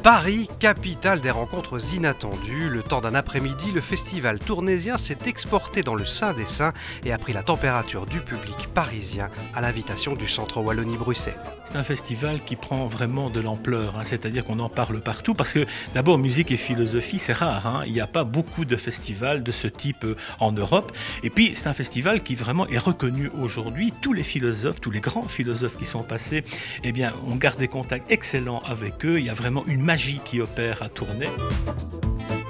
Paris, capitale des rencontres inattendues. Le temps d'un après-midi, le festival tournaisien s'est exporté dans le Saint des Saints et a pris la température du public parisien à l'invitation du Centre Wallonie-Bruxelles. C'est un festival qui prend vraiment de l'ampleur, c'est-à-dire qu'on en parle partout parce que d'abord musique et philosophie c'est rare, il n'y a pas beaucoup de festivals de ce type en Europe et puis c'est un festival qui vraiment est reconnu aujourd'hui. Tous les philosophes, tous les grands philosophes qui sont passés, eh bien, on garde des contacts excellents avec eux. Il y a vraiment une magie qui opère à Tournai.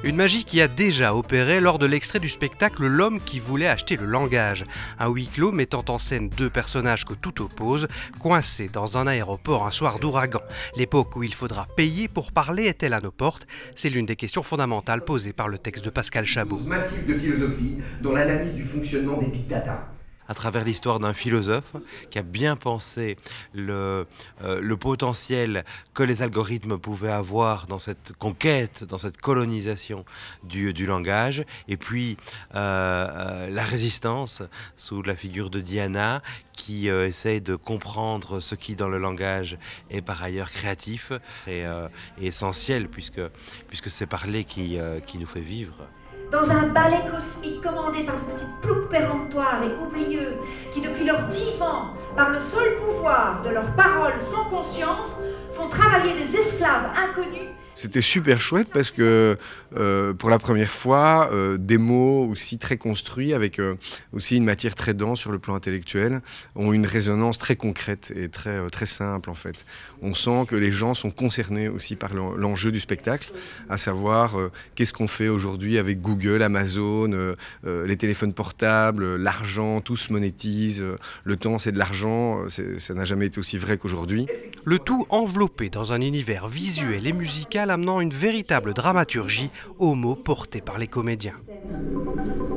Une magie qui a déjà opéré lors de l'extrait du spectacle L'homme qui voulait acheter le langage. Un huis clos mettant en scène deux personnages que tout oppose, coincés dans un aéroport un soir d'ouragan. L'époque où il faudra payer pour parler est-elle à nos portes? C'est l'une des questions fondamentales posées par le texte de Pascal Chabot. Massif de philosophie dans l'analyse du fonctionnement des big data. À travers l'histoire d'un philosophe qui a bien pensé le potentiel que les algorithmes pouvaient avoir dans cette conquête, dans cette colonisation du langage, et puis la résistance sous la figure de Diana qui essaye de comprendre ce qui dans le langage est par ailleurs créatif et essentiel puisque c'est parler qui nous fait vivre. Dans un ballet cosmique commandé par de petites ploucs péremptoires et oublieux qui, depuis leurs 10 ans, par le seul pouvoir de leurs paroles sans conscience, font travailler des esclaves inconnus. C'était super chouette parce que pour la première fois, des mots aussi très construits avec aussi une matière très dense sur le plan intellectuel ont une résonance très concrète et très simple en fait. On sent que les gens sont concernés aussi par l'enjeu du spectacle, à savoir qu'est-ce qu'on fait aujourd'hui avec Google, Amazon, les téléphones portables, l'argent, tout se monétise, le temps c'est de l'argent, ça n'a jamais été aussi vrai qu'aujourd'hui. Le tout enveloppé dans un univers visuel et musical amenant une véritable dramaturgie aux mots portés par les comédiens.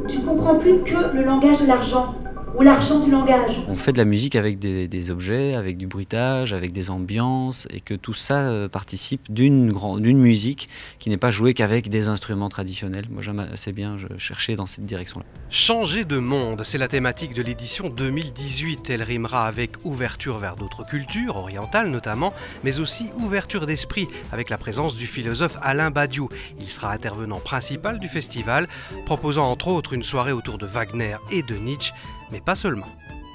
Tu ne comprends plus que le langage de l'argent, ou l'argent du langage. On fait de la musique avec des objets, avec du bruitage, avec des ambiances, et que tout ça participe d'une musique qui n'est pas jouée qu'avec des instruments traditionnels. Moi j'aime assez bien chercher dans cette direction-là. Changer de monde, c'est la thématique de l'édition 2018. Elle rimera avec ouverture vers d'autres cultures, orientales notamment, mais aussi ouverture d'esprit, avec la présence du philosophe Alain Badiou. Il sera intervenant principal du festival, proposant entre autres une soirée autour de Wagner et de Nietzsche, mais pas seulement.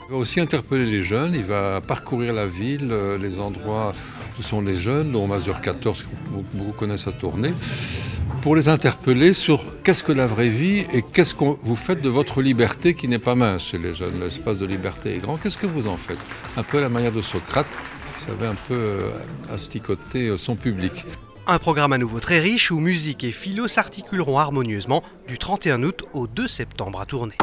Il va aussi interpeller les jeunes, il va parcourir la ville, les endroits où sont les jeunes, dont Mazur 14, que beaucoup connaissent à Tournai, pour les interpeller sur qu'est-ce que la vraie vie et qu'est-ce que vous faites de votre liberté qui n'est pas mince chez les jeunes. L'espace de liberté est grand, qu'est-ce que vous en faites? Un peu à la manière de Socrate, qui savait un peu asticoter son public. Un programme à nouveau très riche où musique et philo s'articuleront harmonieusement du 31 août au 2 septembre à Tournai.